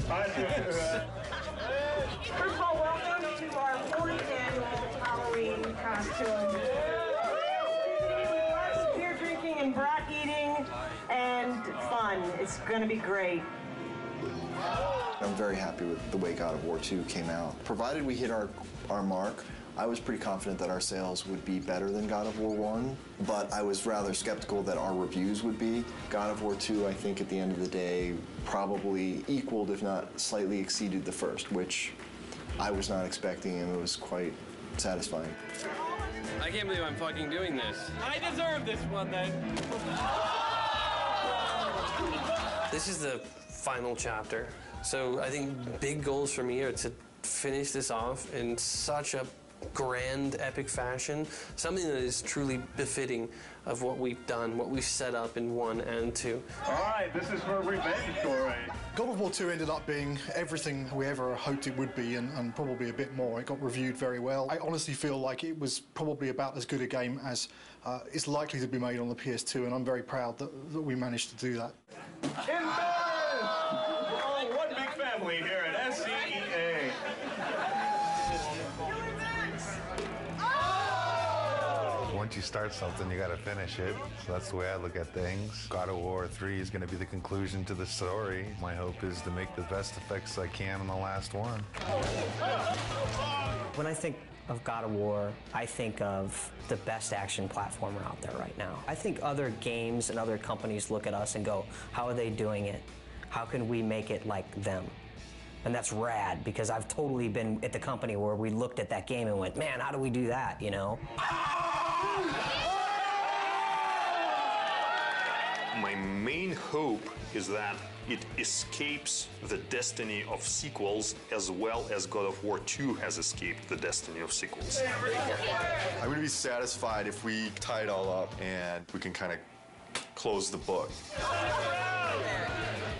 First of all, welcome to our 4th annual Halloween costume. Lots of beer drinking and brat eating and fun. It's going to be great. I'm very happy with the way God of War 2 came out. Provided we hit our mark, I was pretty confident that our sales would be better than God of War 1, but I was rather skeptical that our reviews would be. God of War 2, I think at the end of the day, probably equaled, if not slightly exceeded the first, which I was not expecting, and it was quite satisfying. I can't believe I'm fucking doing this. I deserve this one, then. This is the final chapter, so I think big goals for me are to finish this off in such a grand, epic fashion, something that is truly befitting of what we've done, what we've set up in 1 and 2. All right, this is for revenge story. God of War 2 ended up being everything we ever hoped it would be, and probably a bit more. It got reviewed very well. I honestly feel like it was probably about as good a game as is likely to be made on the PS2, and I'm very proud that we managed to do that. Oh, one big family here at SCEA. Once you start something, you gotta finish it. So that's the way I look at things. God of War 3 is gonna be the conclusion to the story. My hope is to make the best effects I can on the last one. When I think of God of War, I think of the best action platformer out there right now. I think other games and other companies look at us and go, how are they doing it? How can we make it like them? And that's rad, because I've totally been at the company where we looked at that game and went, man, how do we do that, you know? My main hope is that it escapes the destiny of sequels as well as God of War 2 has escaped the destiny of sequels. I'm going to be satisfied if we tie it all up and we can kind of close the book.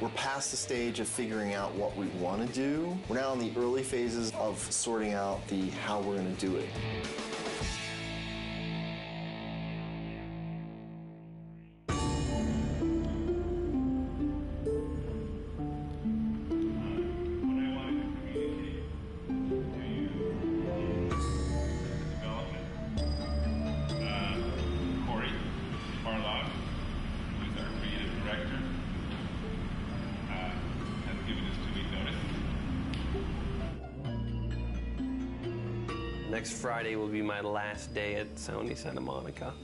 We're past the stage of figuring out what we want to do. We're now in the early phases of sorting out the how we're going to do it. Next Friday will be my last day at Sony Santa Monica.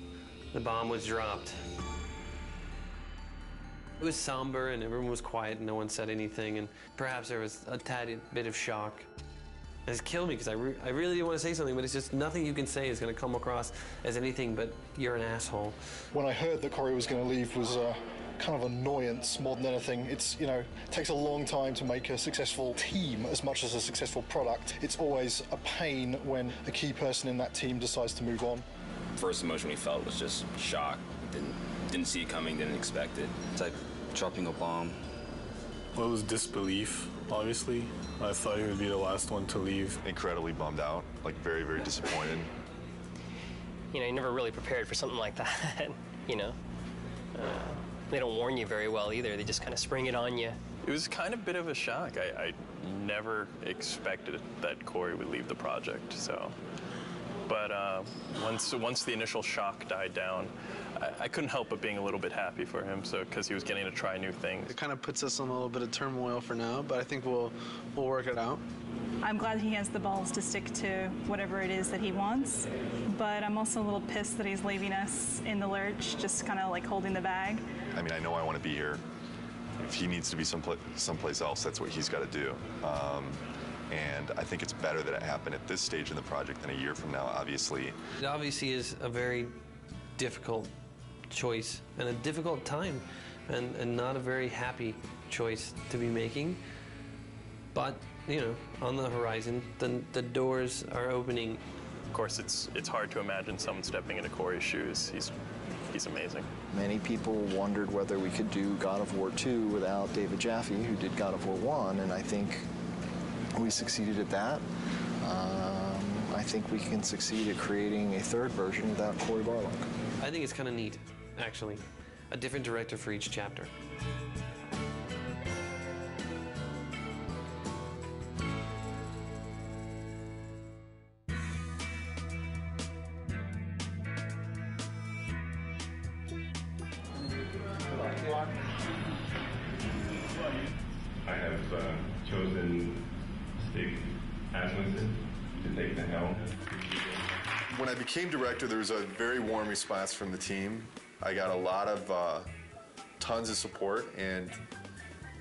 The bomb was dropped. It was somber and everyone was quiet and no one said anything, and perhaps there was a tad bit of shock. It's killed me because I really want to say something, but it's just nothing you can say is going to come across as anything but you're an asshole. When I heard that Corey was going to leave was kind of annoyance more than anything. It's, you know, it takes a long time to make a successful team as much as a successful product. It's always a pain when a key person in that team decides to move on. First emotion we felt was just shock. Didn't see it coming, didn't expect it. It's like dropping a bomb. Well, it was disbelief, obviously. I thought he would be the last one to leave. Incredibly bummed out, like very, very disappointed. You know, you're never really prepared for something like that, you know. They don't warn you very well either. They just kind of spring it on you. It was kind of a bit of a shock. I never expected that Corey would leave the project, so. But once the initial shock died down, I couldn't help but being a little bit happy for him, so because he was getting to try new things. It kind of puts us in a little bit of turmoil for now, but I think we'll work it out. I'm glad he has the balls to stick to whatever it is that he wants, but I'm also a little pissed that he's leaving us in the lurch, just kind of like holding the bag. I mean, I know I want to be here. If he needs to be someplace else, that's what he's got to do. And I think it's better that it happened at this stage in the project than a year from now, obviously. It obviously is a very difficult choice and a difficult time and not a very happy choice to be making. But, you know, on the horizon, the doors are opening. Of course, it's hard to imagine someone stepping into Corey's shoes. He's amazing. Many people wondered whether we could do God of War 2 without David Jaffe, who did God of War 1, and I think we succeeded at that. I think we can succeed at creating a third version without Cory Barlog. I think it's kind of neat, actually. A different director for each chapter. I have chosen Stig Asmussen to take the helm. When I became director, there was a very warm response from the team. I got a lot of tons of support, and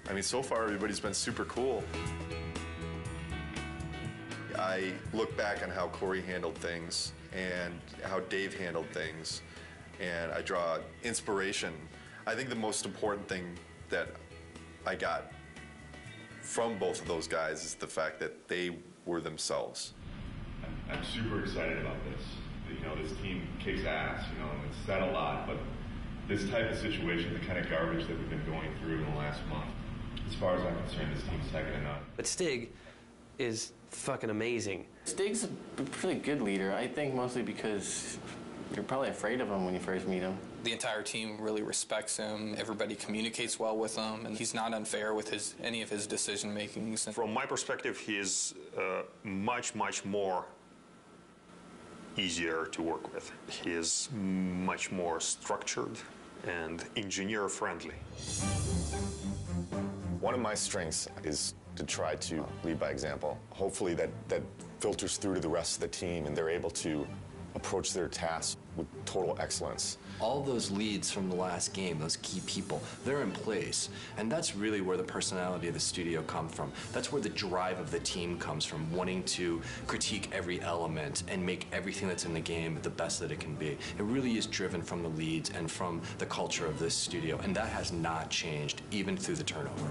I mean, so far everybody's been super cool. I look back on how Corey handled things and how Dave handled things, and I draw inspiration. I think the most important thing that I got from both of those guys is the fact that they were themselves. I'm super excited about this. You know, this team kicks ass, you know, and it's said a lot, but this type of situation, the kind of garbage that we've been going through in the last month, as far as I'm concerned, this team's second to none. But Stig is fucking amazing. Stig's a pretty good leader, I think mostly because you're probably afraid of him when you first meet him. The entire team really respects him. Everybody communicates well with him, and he's not unfair with any of his decision makings. From my perspective, he is much more easier to work with. He is much more structured and engineer friendly. One of my strengths is to try to lead by example. Hopefully that filters through to the rest of the team and they're able to approach their tasks with total excellence. All those leads from the last game, those key people, they're in place. And that's really where the personality of the studio comes from. That's where the drive of the team comes from, wanting to critique every element and make everything that's in the game the best that it can be. It really is driven from the leads and from the culture of this studio, and that has not changed, even through the turnover.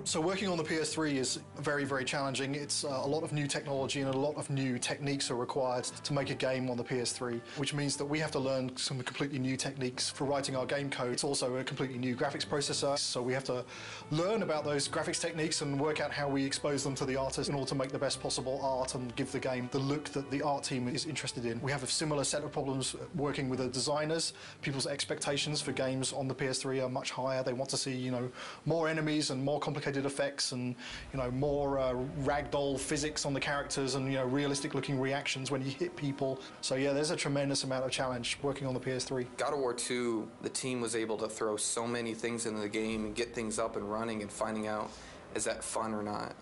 So working on the PS3 is very challenging. It's a lot of new technology and a lot of new techniques are required to make a game on the PS3, which means that we have to learn some completely new techniques for writing our game code. It's also a completely new graphics processor, so we have to learn about those graphics techniques and work out how we expose them to the artist in order to make the best possible art and give the game the look that the art team is interested in. We have a similar set of problems working with the designers. People's expectations for games on the PS3 are much higher. They want to see, you know, more enemies and more complicated effects and, you know, more ragdoll physics on the characters and, you know, realistic looking reactions when you hit people. So yeah, there's a tremendous amount of challenge working on the PS3. God of War 2, the team was able to throw so many things into the game and get things up and running and finding out, is that fun or not?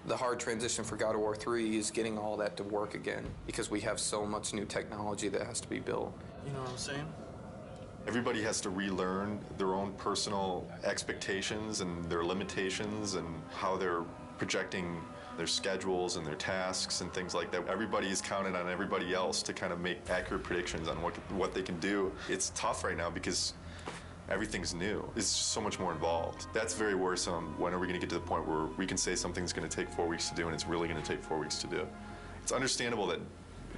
The hard transition for God of War 3 is getting all that to work again because we have so much new technology that has to be built. You know what I'm saying? Everybody has to relearn their own personal expectations and their limitations and how they're projecting their schedules and their tasks and things like that. Everybody is counting on everybody else to kind of make accurate predictions on what they can do. It's tough right now because everything's new. It's just so much more involved. That's very worrisome. When are we going to get to the point where we can say something's going to take 4 weeks to do and it's really going to take 4 weeks to do? It's understandable that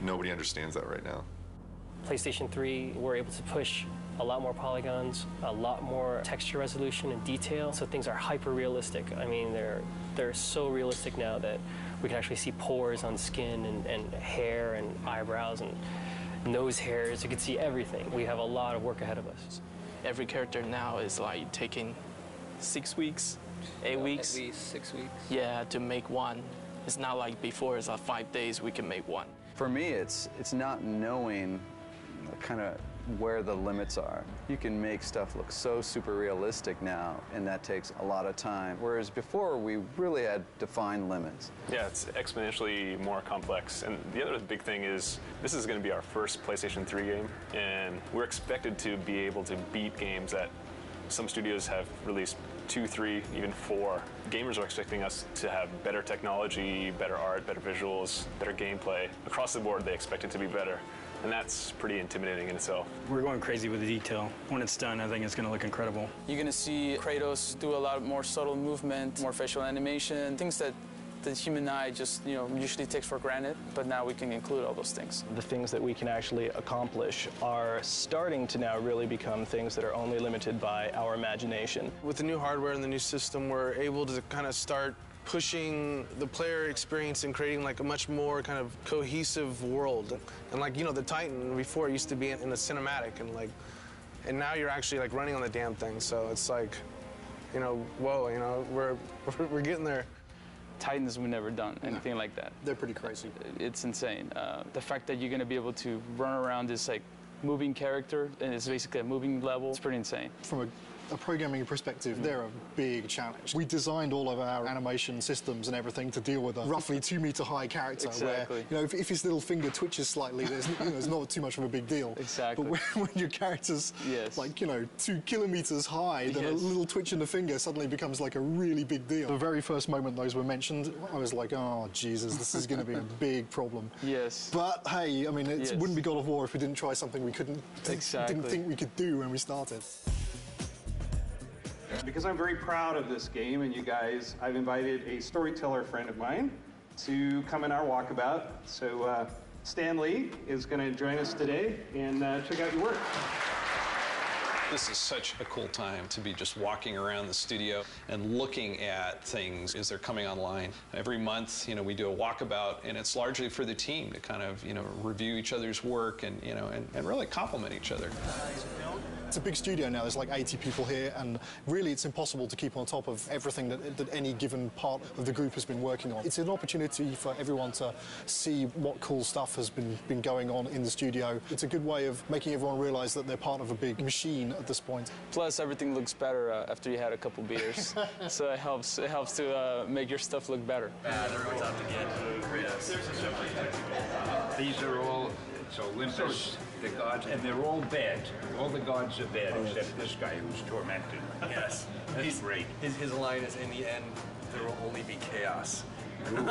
nobody understands that right now. PlayStation 3, we're able to push a lot more polygons, a lot more texture resolution and detail, so things are hyper realistic. I mean, they're so realistic now that we can actually see pores on skin and hair and eyebrows and nose hairs. You can see everything. We have a lot of work ahead of us. Every character now is like taking 6 weeks, 8 weeks. At least 6 weeks. Yeah, to make one. It's not like before, it's like 5 days we can make one. For me, it's not knowing kind of where the limits are. You can make stuff look so super realistic now, and that takes a lot of time. Whereas before, we really had defined limits. Yeah, it's exponentially more complex. And the other big thing is this is going to be our first PlayStation 3 game, and we're expected to be able to beat games that some studios have released 2, 3, even 4. Gamers are expecting us to have better technology, better art, better visuals, better gameplay. Across the board, they expect it to be better. And that's pretty intimidating in itself. We're going crazy with the detail. When it's done, I think it's going to look incredible. You're going to see Kratos do a lot more subtle movement, more facial animation, things that the human eye just, usually takes for granted, but now we can include all those things. The things that we can actually accomplish are starting to now really become things that are only limited by our imagination. With the new hardware and the new system, we're able to kind of start pushing the player experience and creating like a much more kind of cohesive world. And like, the Titan before used to be in a cinematic and now you're actually like running on the damn thing. So it's like, whoa, we're getting there. Titans, we've never done anything like that. They're pretty crazy. It's insane. The fact that you're going to be able to run around this like moving character and it's basically a moving level, it's pretty insane. From a a programming perspective, they're a big challenge. We designed all of our animation systems and everything to deal with a roughly 2-meter high character Exactly. where, if his little finger twitches slightly, there's not too much of a big deal. Exactly. But when your character's like, 2 kilometers high, then a little twitch in the finger suddenly becomes like a really big deal. The very first moment those were mentioned, I was like, oh, Jesus, this is going to be a big problem. Yes. But hey, I mean, it wouldn't be God of War if we didn't try something we didn't think we could do when we started. Because I'm very proud of this game and you guys, I've invited a storyteller friend of mine to come in our walkabout. So Stan Lee is going to join us today and check out your work. This is such a cool time to be just walking around the studio and looking at things as they're coming online. Every month, we do a walkabout, and it's largely for the team to kind of, review each other's work and, and really compliment each other. It's a big studio now, there's like 80 people here, and really it's impossible to keep on top of everything that any given part of the group has been working on. It's an opportunity for everyone to see what cool stuff has been going on in the studio. It's a good way of making everyone realize that they're part of a big machine at this point. Plus, everything looks better after you had a couple beers, so it helps to make your stuff look better. Everyone's out to get Kratos. These are all Olympus, the gods, and they're all bad. All the gods are bad, except this guy who's tormented. Yes. He's great. His line is, in the end, there will only be chaos. And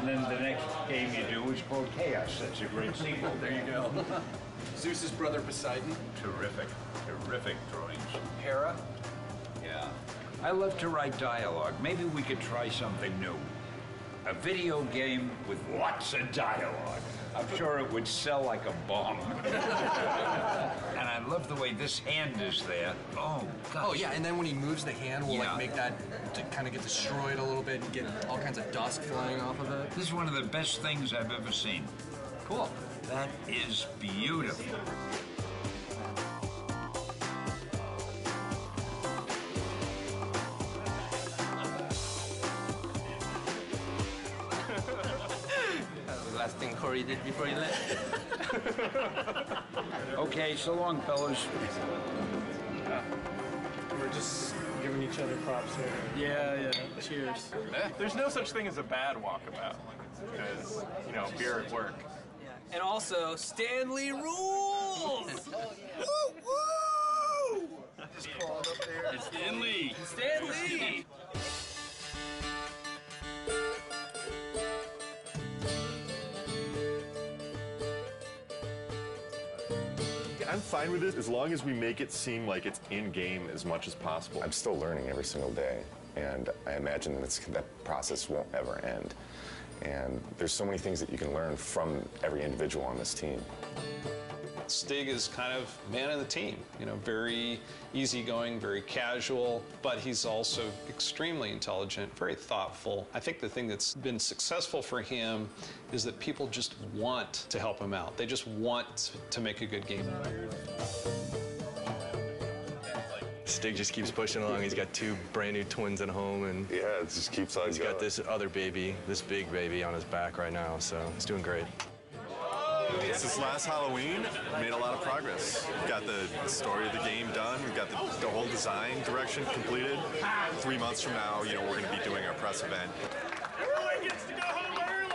then the next game you do is called Chaos. That's a great sequel. There you go. Zeus's brother Poseidon. Terrific drawings. Hera. Yeah. I love to write dialogue. Maybe we could try something new. A video game with lots of dialogue. I'm sure it would sell like a bomb. And I love the way this hand is there. Oh, gosh. Oh, yeah, and then when he moves the hand, we'll like make that to kind of get destroyed a little bit and get all kinds of dust flying off of it. This is one of the best things I've ever seen. Cool. That is beautiful. Last thing Corey did before he left. Okay, so long, fellas. We're just giving each other props here. Yeah. Cheers. There's no such thing as a bad walkabout because, beer at work. And also, Stanley rules! Woo, woo! Just crawled up there. It's Stanley. Stanley! I'm fine with it as long as we make it seem like it's in-game as much as possible. I'm still learning every single day, and I imagine that process won't ever end. And there's so many things that you can learn from every individual on this team. Stig is kind of man of the team, very easygoing, very casual, but he's also extremely intelligent, very thoughtful. I think the thing that's been successful for him is that people just want to help him out. They just want to make a good game. Stig just keeps pushing along. He's got 2 brand new twins at home, and yeah, it just keeps on going. He's got this other baby, this big baby on his back right now, so he's doing great. Since last Halloween, we made a lot of progress. We got the story of the game done. We've got the whole design direction completed. 3 months from now, we're going to be doing our press event. Everyone gets to go home early!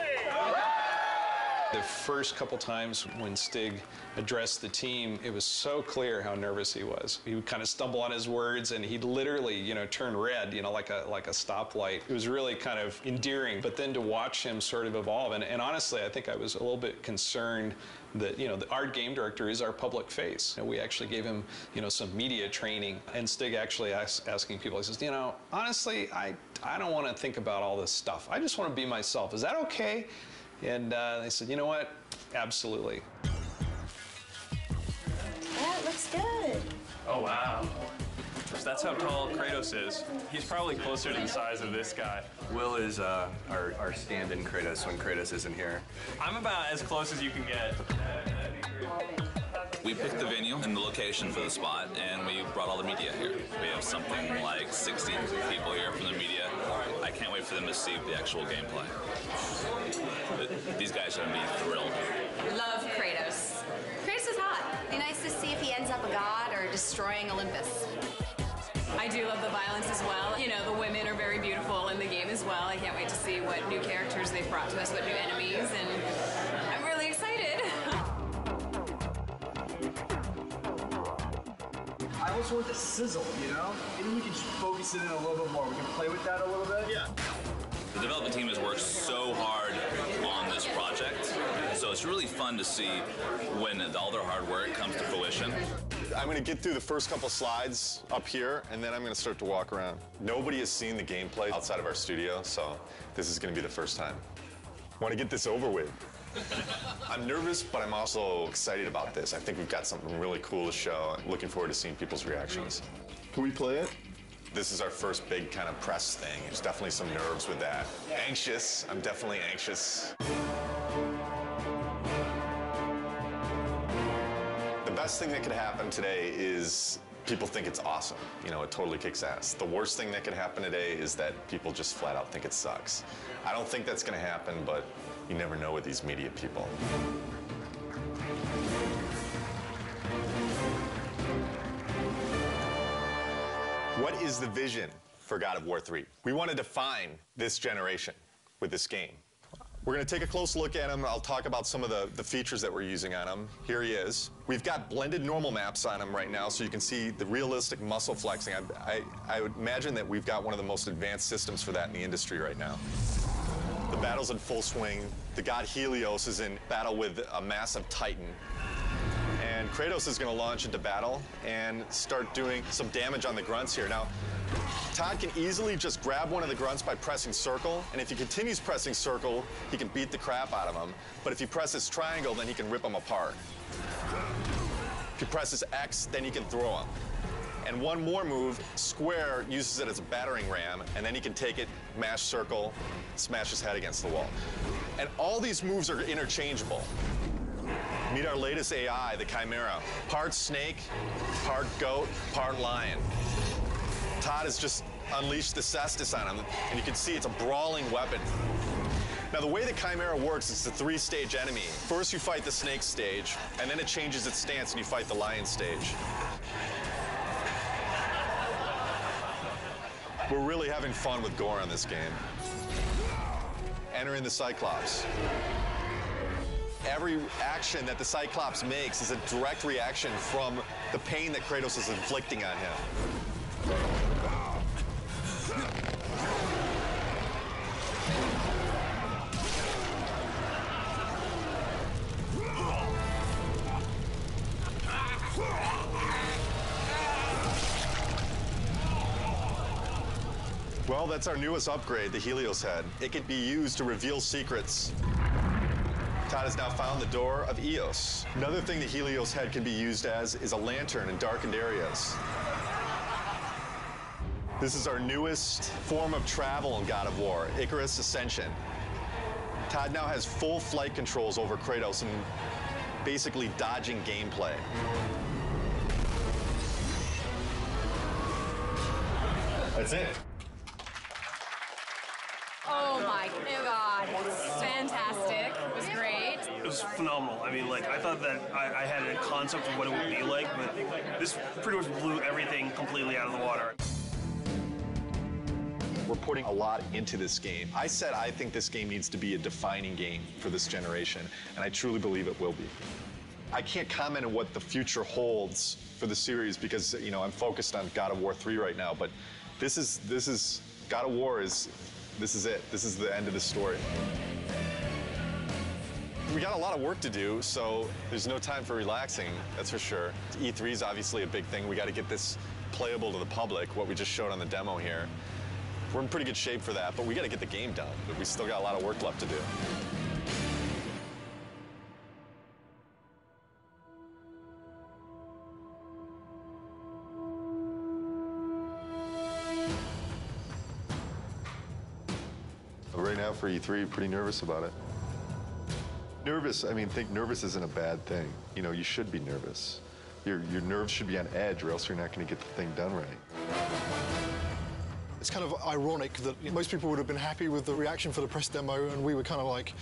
The first couple times when Stig addressed the team, it was so clear how nervous he was. He would kind of stumble on his words, and he'd literally, turn red, like a stoplight. It was really kind of endearing. But then to watch him sort of evolve, and honestly, I think I was a little bit concerned that, our game director is our public face. And we actually gave him, some media training. And Stig actually asking people, he says, honestly, I don't want to think about all this stuff. I just want to be myself. Is that okay? And they said, you know what? Absolutely. That looks good. Oh, wow. So that's how tall Kratos is. He's probably closer to the size of this guy. Will is our stand-in Kratos when Kratos isn't here. I'm about as close as you can get. We picked the venue and the location for the spot, and we brought all the media here. We have something like 60 people here from the media. I can't wait for them to see the actual gameplay. These guys are going to be thrilled. Love Kratos. Kratos is hot. nice to see if he ends up a god or destroying Olympus. I do love the violence as well. You know, the women are very beautiful in the game as well. I can't wait to see what new characters they've brought to us, what new enemies, and I'm really excited. I also want the sizzle, you know? Maybe we can just focus it in a little bit more. We can play with that a little bit. Yeah. The development team has worked so hard on this project, so it's really fun to see when all their hard work comes to fruition. I'm going to get through the first couple slides up here, and then I'm going to start to walk around. Nobody has seen the gameplay outside of our studio, so this is going to be the first time. Want to get this over with. I'm nervous, but I'm also excited about this. I think we've got something really cool to show. I'm looking forward to seeing people's reactions. Can we play it? This is our first big kind of press thing. There's definitely some nerves with that. Anxious. I'm definitely anxious. The best thing that could happen today is people think it's awesome. You know, it totally kicks ass. The worst thing that could happen today is that people just flat out think it sucks. I don't think that's going to happen, but you never know with these media people. What is the vision for God of War 3? We want to define this generation with this game. We're going to take a close look at him. I'll talk about some of the features that we're using on him. Here he is. We've got blended normal maps on him right now, so you can see the realistic muscle flexing. I would imagine that we've got one of the most advanced systems for that in the industry right now. The battle's in full swing. The god Helios is in battle with a massive Titan. And Kratos is going to launch into battle and start doing some damage on the grunts here. Now, Todd can easily just grab one of the grunts by pressing circle, and if he continues pressing circle, he can beat the crap out of him. But if he presses triangle, then he can rip them apart. If he presses X, then he can throw them. And one more move, square uses it as a battering ram, and then he can take it, mash circle, smash his head against the wall. And all these moves are interchangeable. Meet our latest AI, the Chimera. Part snake, part goat, part lion. Todd has just unleashed the cestus on him, and you can see it's a brawling weapon. Now, the way the Chimera works is it's a 3-stage enemy. First, you fight the snake stage, and then it changes its stance, and you fight the lion stage. We're really having fun with gore on this game. Entering the Cyclops. Every action that the Cyclops makes is a direct reaction from the pain that Kratos is inflicting on him. Well, that's our newest upgrade, the Helios head. It can be used to reveal secrets. Todd has now found the door of Eos. Another thing the Helios head can be used as is a lantern in darkened areas. This is our newest form of travel in God of War, Icarus Ascension. Todd now has full flight controls over Kratos and basically dodging gameplay. That's it. Oh my God, fantastic. It was great. It was phenomenal. I mean, like, I thought that I had a concept of what it would be like, but this pretty much blew everything completely out of the water. We're putting a lot into this game. I said I think this game needs to be a defining game for this generation, and I truly believe it will be. I can't comment on what the future holds for the series because, you know, I'm focused on God of War 3 right now, but this is God of War is, this is it. This is the end of the story. We got a lot of work to do, so there's no time for relaxing, that's for sure. E3 is obviously a big thing. We got to get this playable to the public, what we just showed on the demo here. We're in pretty good shape for that, but we got to get the game done. We still got a lot of work left to do. Right now for E3, pretty nervous about it. Nervous, I mean, think nervous isn't a bad thing. You know, you should be nervous. Your nerves should be on edge or else you're not going to get the thing done right. It's kind of ironic that most people would have been happy with the reaction for the press demo, and we were kind of like,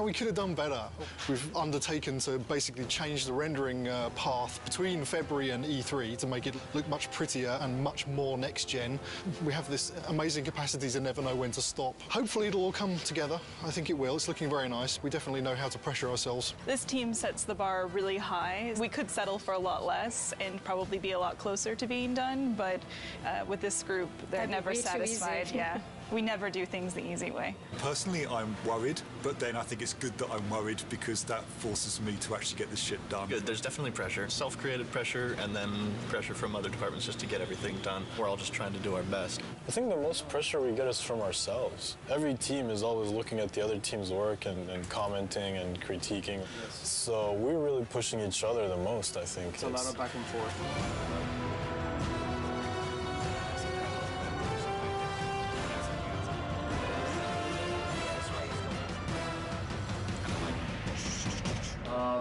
we could have done better. We've undertaken to basically change the rendering path between February and E3 to make it look much prettier and much more next-gen. We have this amazing capacity to never know when to stop. Hopefully it'll all come together. I think it will. It's looking very nice. We definitely know how to pressure ourselves. This team sets the bar really high. We could settle for a lot less and probably be a lot closer to being done, but with this group, they're never satisfied. Yeah. We never do things the easy way. Personally, I'm worried, but then I think it's good that I'm worried because that forces me to actually get this shit done. Good. There's definitely pressure, self-created pressure, and then pressure from other departments just to get everything done. We're all just trying to do our best. I think the most pressure we get is from ourselves. Every team is always looking at the other team's work and commenting and critiquing. Yes. So we're really pushing each other the most, I think. It's a lot of back and forth.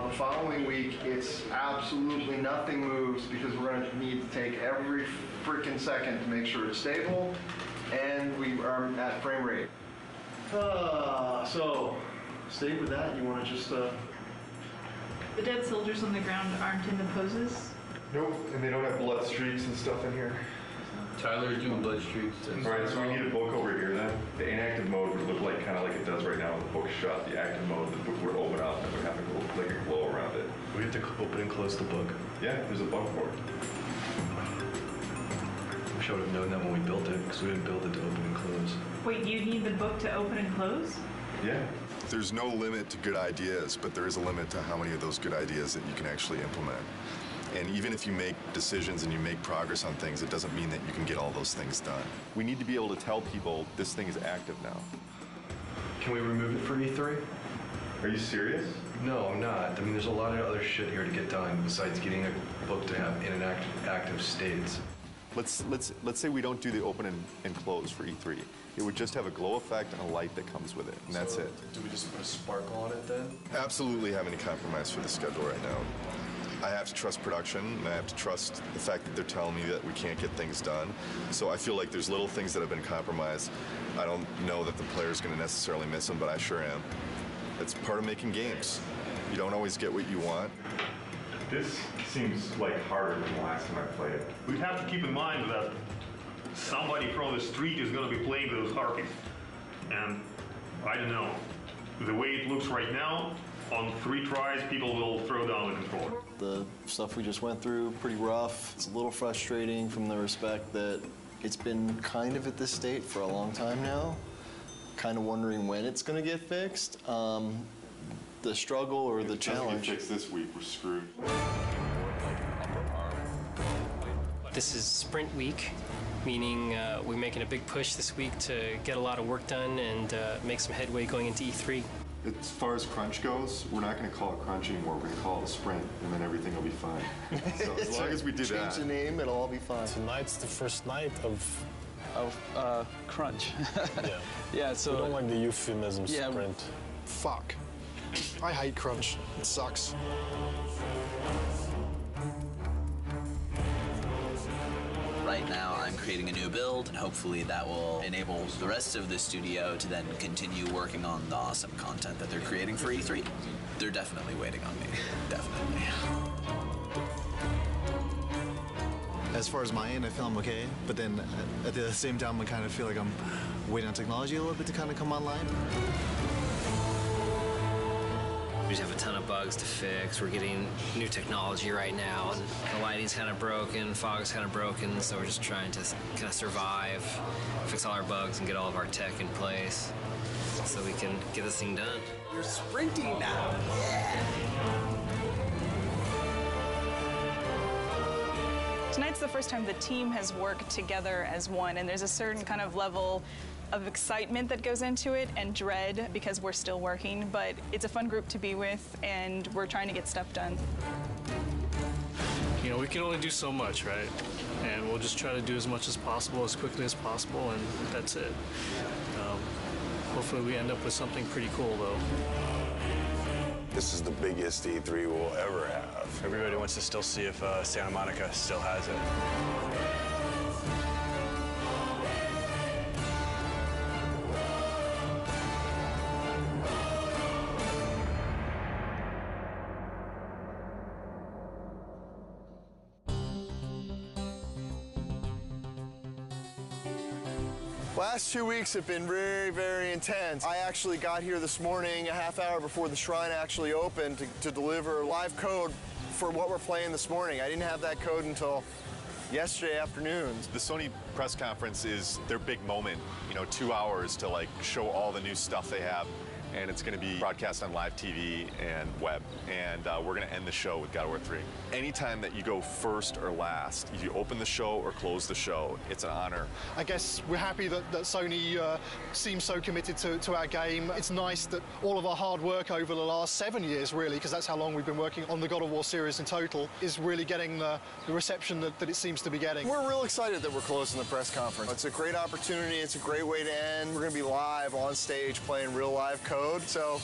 The following week, it's absolutely nothing moves because we're going to need to take every freaking second to make sure it's stable and we are at frame rate. So, stay with that. You want to just... The dead soldiers on the ground aren't in the poses? Nope, and they don't have blood streaks and stuff in here. Tyler's doing blood streaks. Alright, so we need a book over here then. The inactive mode would look like kind of like it does right now with the book shut. The active mode, the book would open up and would have like a glow around it. We have to open and close the book. Yeah, there's a book for it. Wish I would have known that when we built it, because we didn't build it to open and close. Wait, you need the book to open and close? Yeah. There's no limit to good ideas, but there is a limit to how many of those good ideas that you can actually implement. And even if you make decisions and you make progress on things, it doesn't mean that you can get all those things done. We need to be able to tell people this thing is active now. Can we remove it for E3? Are you serious? No, I'm not. I mean, there's a lot of other shit here to get done besides getting a book to have in an active states. Let's say we don't do the open and close for E3. It would just have a glow effect and a light that comes with it, and that's it. Do we just put a sparkle on it then? Absolutely have any compromise for the schedule right now. I have to trust production, and I have to trust the fact that they're telling me that we can't get things done. So I feel like there's little things that have been compromised. I don't know that the player's going to necessarily miss them, but I sure am. It's part of making games. You don't always get what you want. This seems like harder than the last time I played it. We have to keep in mind that somebody from the street is going to be playing those harpies. And I don't know, the way it looks right now, on 3 tries, people will throw down the controller. The stuff we just went through, pretty rough. It's a little frustrating from the respect that it's been kind of at this state for a long time now. Kind of wondering when it's going to get fixed. The struggle or the challenge. If it gets fixed this week, we're screwed. This is sprint week, meaning we're making a big push this week to get a lot of work done and make some headway going into E3. As far as crunch goes, we're not going to call it crunch anymore. We're going to call it a sprint, and then everything will be fine. So as long as we do that. Change the name, it'll all be fine. Tonight's the first night of crunch. Yeah. Yeah, so... We don't like the euphemism sprint. Fuck. I hate crunch. It sucks. Right now, I'm creating a new build, and hopefully that will enable the rest of the studio to then continue working on the awesome content that they're creating for E3. They're definitely waiting on me. Definitely. As far as my end, I feel I'm okay, but then at the same time, I kind of feel like I'm waiting on technology a little bit to kind of come online. We just have a ton of bugs to fix. We're getting new technology right now, and the lighting's kind of broken, fog's kind of broken, so we're just trying to kind of survive, fix all our bugs, and get all of our tech in place so we can get this thing done. You're sprinting now. Yeah. Tonight's the first time the team has worked together as one, and there's a certain kind of level of excitement that goes into it and dread because we're still working, but it's a fun group to be with, and we're trying to get stuff done. You know, we can only do so much, right? And we'll just try to do as much as possible, as quickly as possible, and that's it. Hopefully we end up with something pretty cool, though. This is the biggest E3 we'll ever have. Everybody wants to still see if Santa Monica still has it. Last 2 weeks have been very, very intense. I actually got here this morning a half hour before the shrine actually opened to deliver live code for what we're playing this morning. I didn't have that code until yesterday afternoon. The Sony press conference is their big moment, 2 hours to like show all the new stuff they have. And it's going to be broadcast on live TV and web. And we're going to end the show with God of War 3. Anytime that you go first or last, if you open the show or close the show, it's an honor. I guess we're happy that Sony seems so committed to our game. It's nice that all of our hard work over the last 7 years, really, because that's how long we've been working on the God of War series in total, is really getting the reception that it seems to be getting. We're real excited that we're closing the press conference. It's a great opportunity. It's a great way to end. We're going to be live on stage playing real live code. So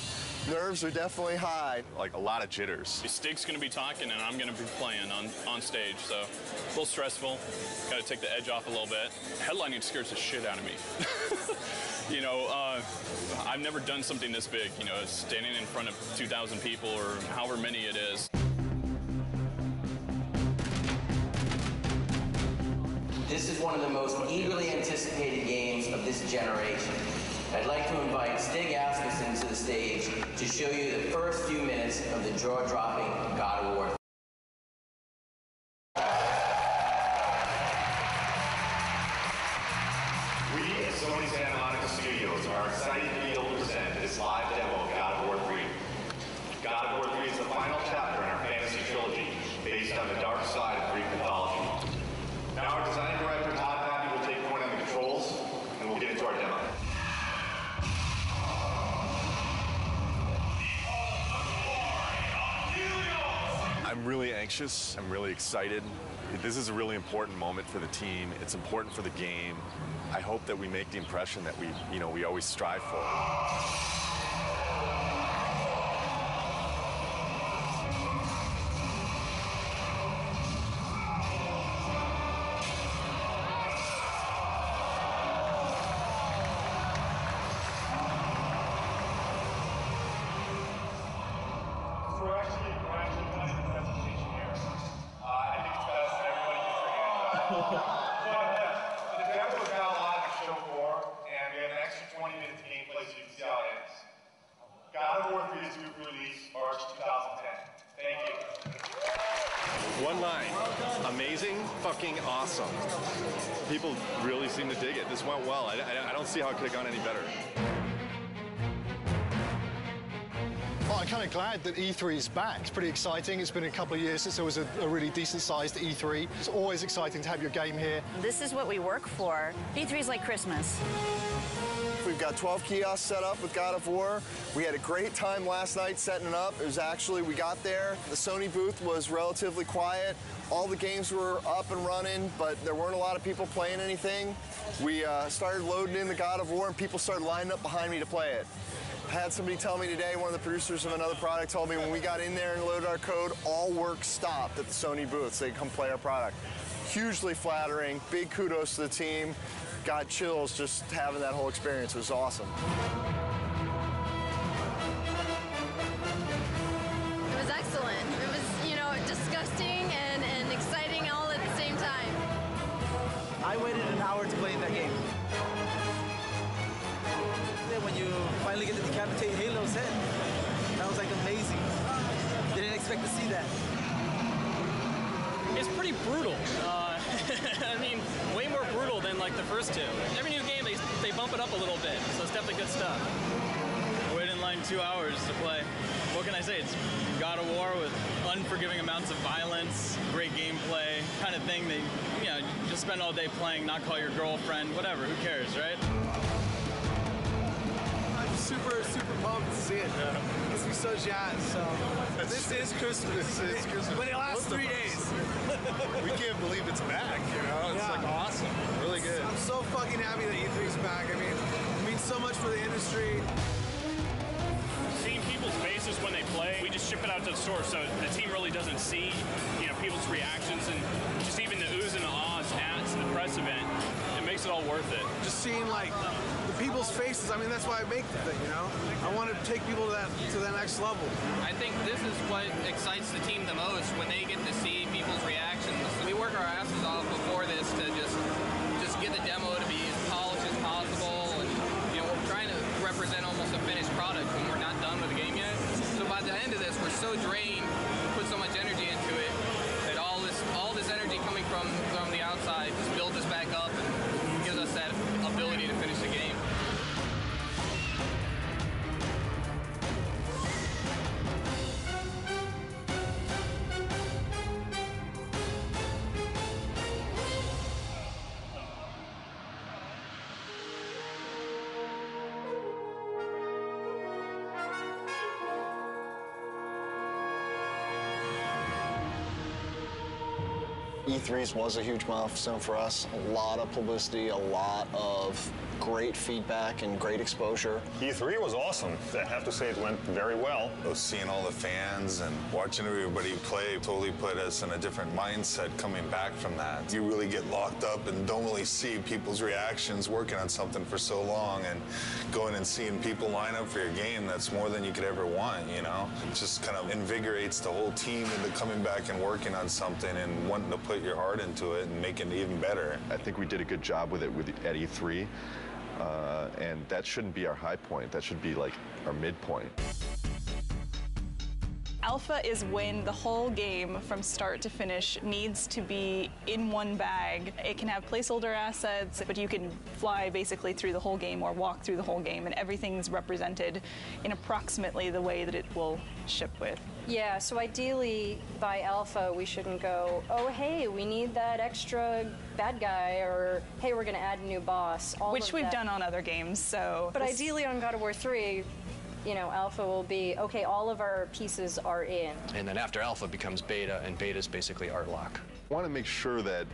nerves are definitely high. Like a lot of jitters. Stig's going to be talking and I'm going to be playing on stage, so a little stressful. Got to take the edge off a little bit. Headlining scares the shit out of me. I've never done something this big, standing in front of 2,000 people or however many it is. This is one of the most eagerly anticipated games of this generation. I'd like to invite Stig Asmussen to the stage to show you the first few minutes of the jaw-dropping God of War. We at Sony Santa Monica Studios are excited to be able to present this live demo of God of War 3. God of War 3 is the final chapter in our fantasy trilogy, based on the dark side of Greek mythology. Now our design director, Todd Pappy, will take point on the controls, and we'll get into our demo. I'm really anxious. I'm really excited. This is a really important moment for the team. It's important for the game. I hope that we make the impression that we always strive for. The demo is now live on show 4, and we have an extra 20 minutes of gameplay so you can see how it ends. God of War 3 is due for release March 2010. Thank you. One line. Amazing, fucking awesome. People really seem to dig it. This went well. I don't see how it could have gone any better. Well, I'm kind of glad that E3 is back. It's pretty exciting. It's been a couple of years since there was a really decent-sized E3. It's always exciting to have your game here. This is what we work for. E3 is like Christmas. We've got 12 kiosks set up with God of War. We had a great time last night setting it up. It was actually, we got there, the Sony booth was relatively quiet. All the games were up and running, but there weren't a lot of people playing anything. We started loading in the God of War, and people started lining up behind me to play it. I had somebody tell me today, one of the producers of another product told me when we got in there and loaded our code, all work stopped at the Sony booth so they could come play our product. Hugely flattering, big kudos to the team. Got chills just having that whole experience. It was awesome. It was excellent. It was, disgusting and exciting all at the same time. I waited an hour to play in that game. When you finally get to decapitate Halo's head, that was like amazing. Didn't expect to see that. It's pretty brutal. I mean, way more brutal than like the first two. Every new game, they bump it up a little bit, so it's definitely good stuff. I waited in line 2 hours to play. What can I say? It's God of War with unforgiving amounts of violence, great gameplay, kind of thing that, just spend all day playing, not call your girlfriend, whatever, who cares, right? Super pumped to see it. It gets me so jazzed. So this is Christmas. This is Christmas. But it lasts 3 days. We can't believe it's back, It's like awesome. Really good. I'm so fucking happy that E3's back. I mean, it means so much for the industry. Seeing people's faces when they play, we just ship it out to the store, so the team really doesn't see, people's reactions and just even the oohs and the ahs at the press event. It makes it all worth it. Just seeing the people's faces. I mean, that's why I make the thing. I want to take people to that next level. I think this is what excites the team the most when they get to see people's reactions. We work our asses off before this to just get the demo to be as polished as possible. E3s was a huge milestone for us. A lot of publicity, a lot of great feedback and great exposure. E3 was awesome. I have to say it went very well. Seeing all the fans and watching everybody play totally put us in a different mindset coming back from that. You really get locked up and don't really see people's reactions working on something for so long, and going and seeing people line up for your game, that's more than you could ever want, you know? It just kind of invigorates the whole team into coming back and working on something and wanting to put your heart into it and making it even better. I think we did a good job with it at E3. And that shouldn't be our high point. That should be like our midpoint. Alpha is when the whole game from start to finish needs to be in one bag. It can have placeholder assets, but you can fly basically through the whole game or walk through the whole game, and everything's represented in approximately the way that it will ship with. Yeah, so ideally by alpha we shouldn't go, oh hey, we need that extra bad guy, or hey, we're going to add a new boss. Which we've done on other games, so. But ideally on God of War 3, you know, alpha will be, okay, all of our pieces are in. And then after alpha becomes beta, and beta is basically art lock. I want to make sure that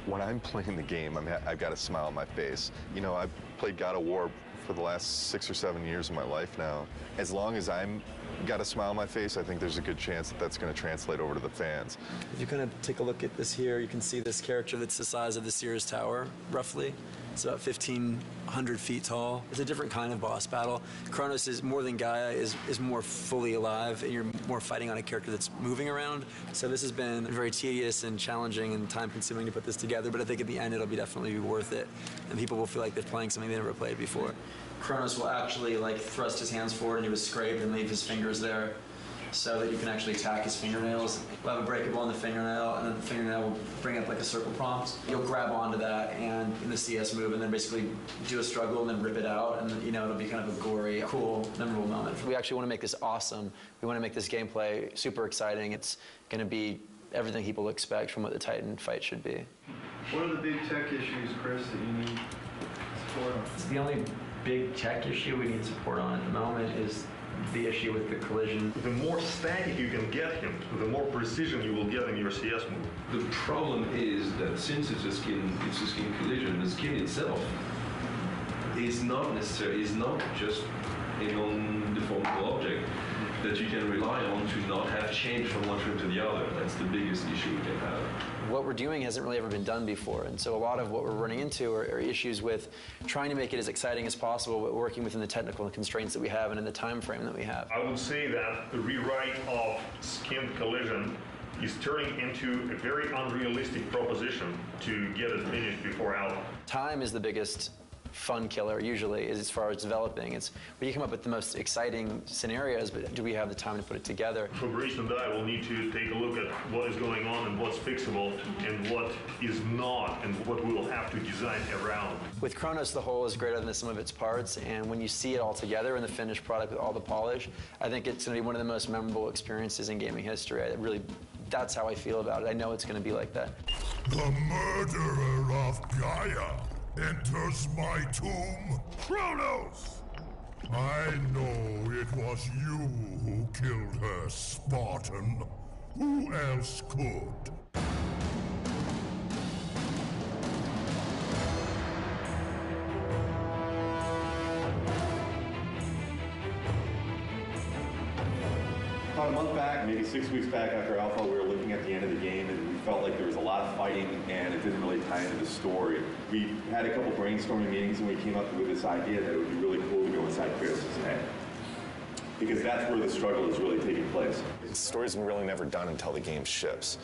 when I'm playing the game, I've got a smile on my face. You know, I've played God of War for the last 6 or 7 years of my life now. As long as I'm got a smile on my face, I think there's a good chance that that's going to translate over to the fans. If you kind of take a look at this here, you can see this character that's the size of the Sears Tower, roughly. It's about 1,500 feet tall. It's a different kind of boss battle. Kronos is more than Gaia, is more fully alive, and you're more fighting on a character that's moving around. So this has been very tedious and challenging and time-consuming to put this together, but I think at the end it'll definitely be worth it, and people will feel like they're playing something they never played before. Kronos will actually thrust his hands forward and do a scrape and leave his fingers there, so that you can actually attack his fingernails. We'll have a breakable on the fingernail, and then the fingernail will bring up a circle prompt. You'll grab onto that and in the CS move, and then basically do a struggle and then rip it out, and it'll be kind of a gory, cool, memorable moment. We actually want to make this awesome. We want to make this gameplay super exciting. It's going to be everything people expect from what the Titan fight should be. What are the big tech issues, Chris, that you need support on? The only big tech issue we need support on at the moment is the issue with the collision. The more static you can get him, the more precision you will get in your CS move. The problem is that since it's a skin collision, the skin itself is not just a non-deformable object that you can rely on to not have change from one frame to the other. That's the biggest issue we can have. What we're doing hasn't really ever been done before, and so a lot of what we're running into are issues with trying to make it as exciting as possible, but working within the technical constraints that we have and in the time frame that we have. I would say that the rewrite of skin collision is turning into a very unrealistic proposition to get it finished before alpha. Time is the biggest fun killer usually, is as far as developing. It's where you come up with the most exciting scenarios, but do we have the time to put it together? Fabrice and I will need to take a look at what is going on and what's fixable and what is not, and what we will have to design around. With Kronos, the whole is greater than the sum of its parts, and when you see it all together in the finished product with all the polish, I think it's going to be one of the most memorable experiences in gaming history. That's how I feel about it. I know it's going to be like that. The murderer of Gaia enters my tomb. Kronos! I know it was you who killed her, Spartan. Who else could? About a month back, maybe 6 weeks back after Alpha, we were looking at the end of the game and we felt like there was a lot of fighting and it didn't really tie into the story. We had a couple brainstorming meetings and we came up with this idea that it would be really cool to go inside Kratos' head. Because that's where the struggle is really taking place. The story's really never done until the game ships.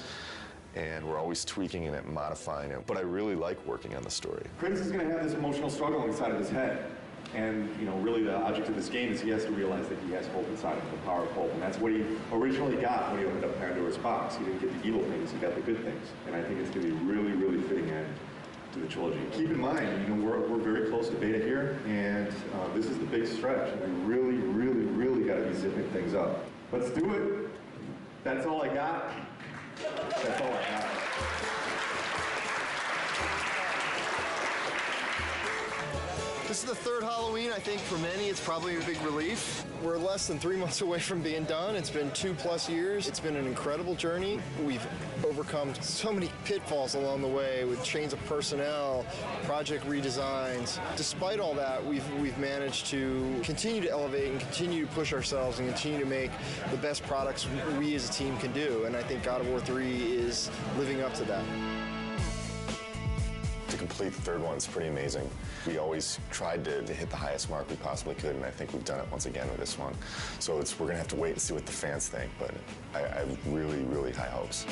And we're always tweaking it and modifying it. But I really like working on the story. Kratos is going to have this emotional struggle inside of his head. And, really the object of this game is he has to realize that he has hope inside of him, the power of hope. And that's what he originally got when he opened up Pandora's box. He didn't get the evil things, he got the good things. And I think it's going to be a really, really fitting end to the trilogy. Keep in mind, we're very close to beta here, and this is the big stretch. And we really, really, really got to be zipping things up. Let's do it. That's all I got. That's all I got. This is the third Halloween. I think for many it's probably a big relief. We're less than 3 months away from being done. It's been 2+ years. It's been an incredible journey. We've overcome so many pitfalls along the way with change of personnel, project redesigns. Despite all that, we've managed to continue to elevate and continue to push ourselves and continue to make the best products we as a team can do. And I think God of War 3 is living up to that. To complete the third one is pretty amazing. We always tried to hit the highest mark we possibly could, and I think we've done it once again with this one. So we're going to have to wait and see what the fans think, but I have really, really high hopes.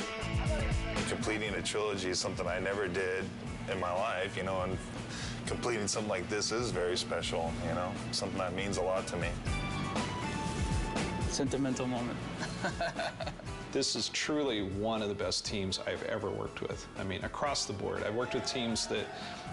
Completing a trilogy is something I never did in my life, you know, and completing something like this is very special, you know, something that means a lot to me. Sentimental moment. This is truly one of the best teams I've ever worked with. I mean, across the board. I've worked with teams that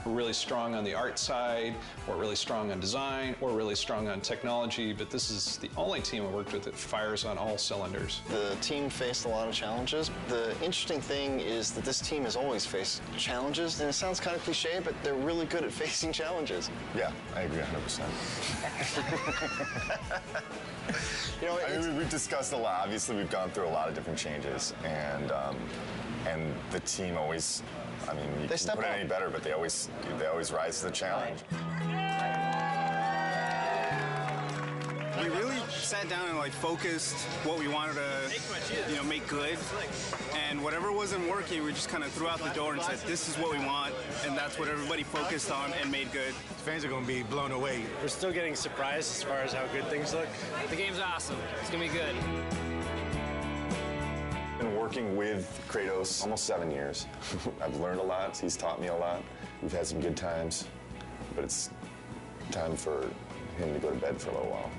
were really strong on the art side, or really strong on design, or really strong on technology, but this is the only team I worked with that fires on all cylinders. The team faced a lot of challenges. The interesting thing is that this team has always faced challenges, and it sounds kind of cliche, but they're really good at facing challenges. Yeah, I agree 100%. You know, I mean, we've discussed a lot. Obviously, we've gone through a lot of different changes, and the team always, I mean, you can put it any better, but they always rise to the challenge. We really sat down and focused what we wanted to, make good, and whatever wasn't working, we just kind of threw out the door and said, this is what we want, and that's what everybody focused on and made good. Fans are going to be blown away. We're still getting surprised as far as how good things look. The game's awesome. It's gonna be good. Been working with Kratos almost 7 years. I've learned a lot. He's taught me a lot. We've had some good times, but it's time for him to go to bed for a little while.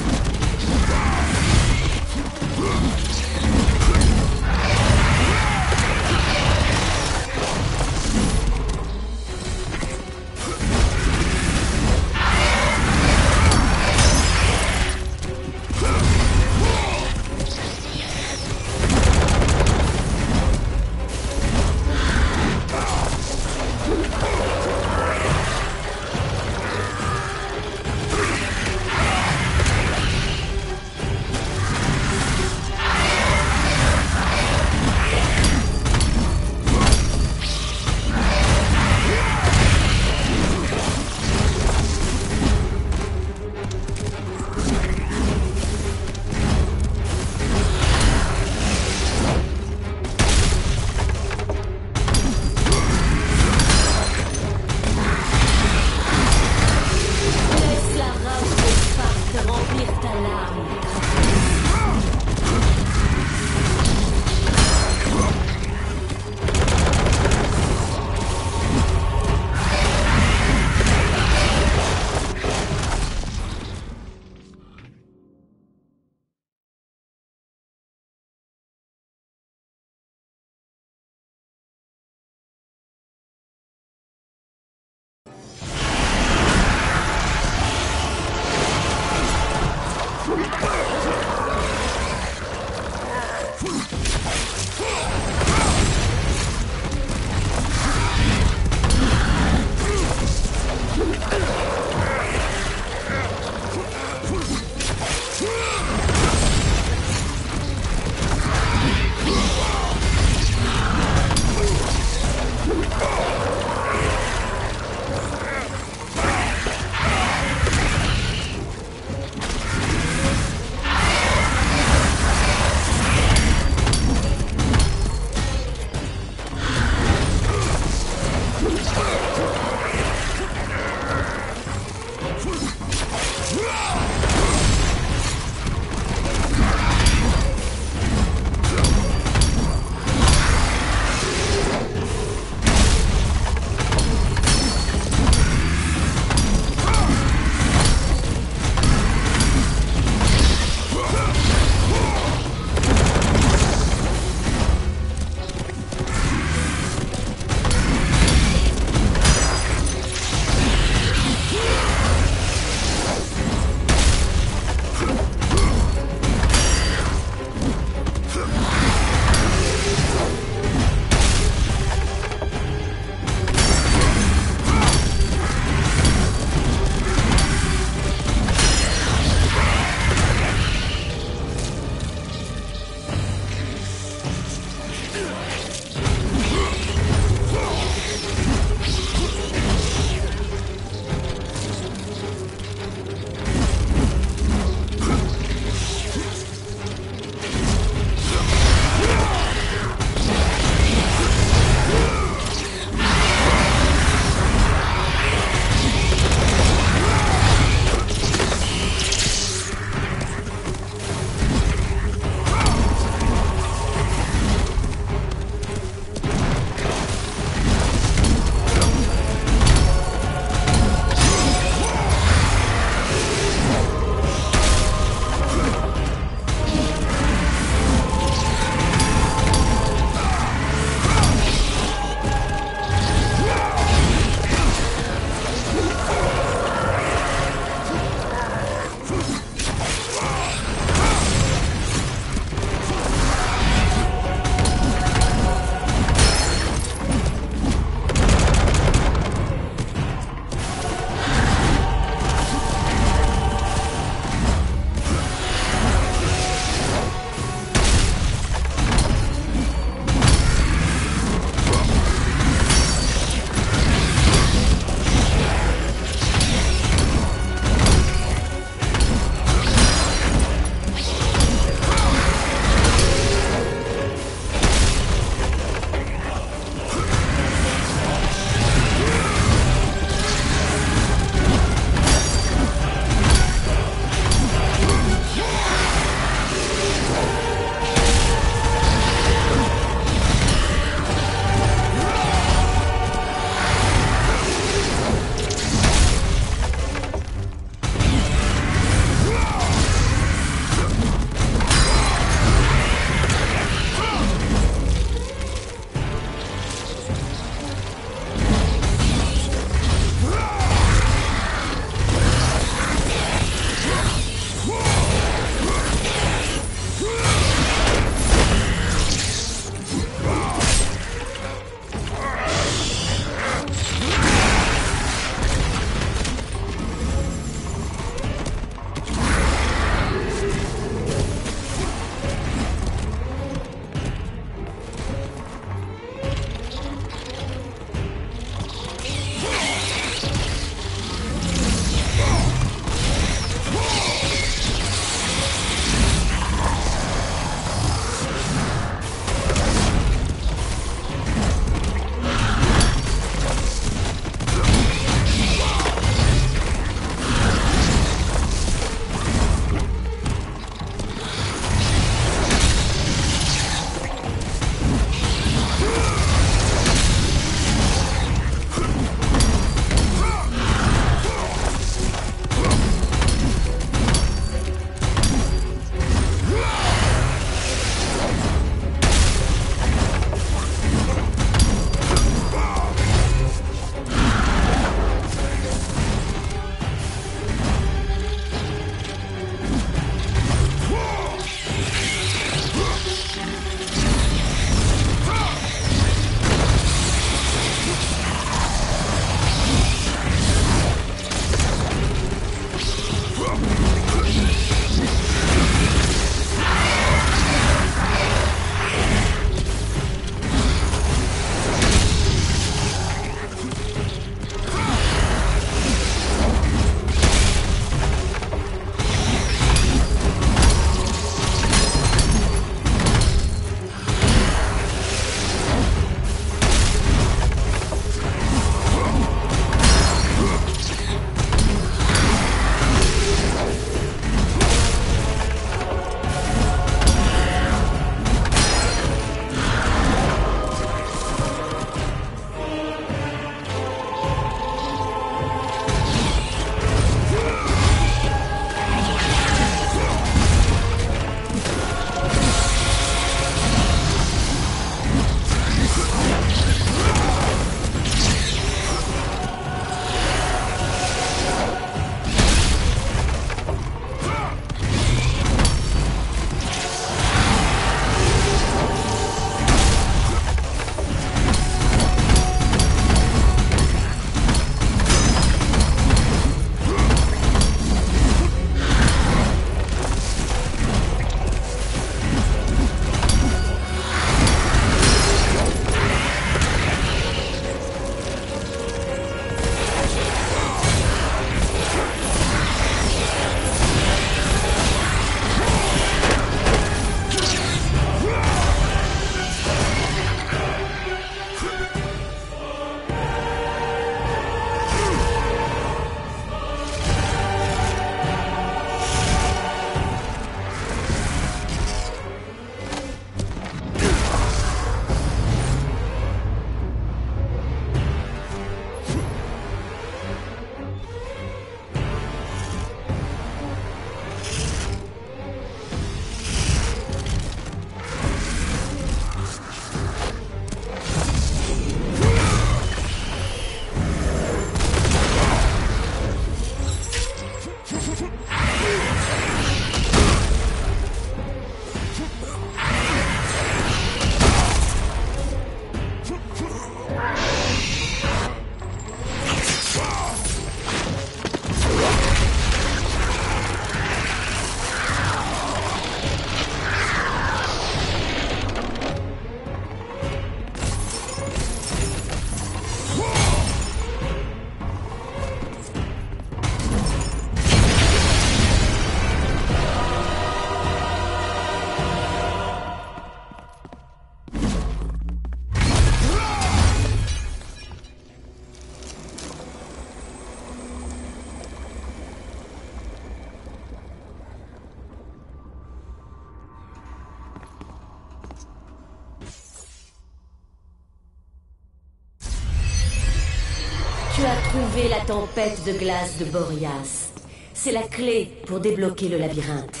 Trouver la tempête de glace de Boreas. C'est la clé pour débloquer le labyrinthe.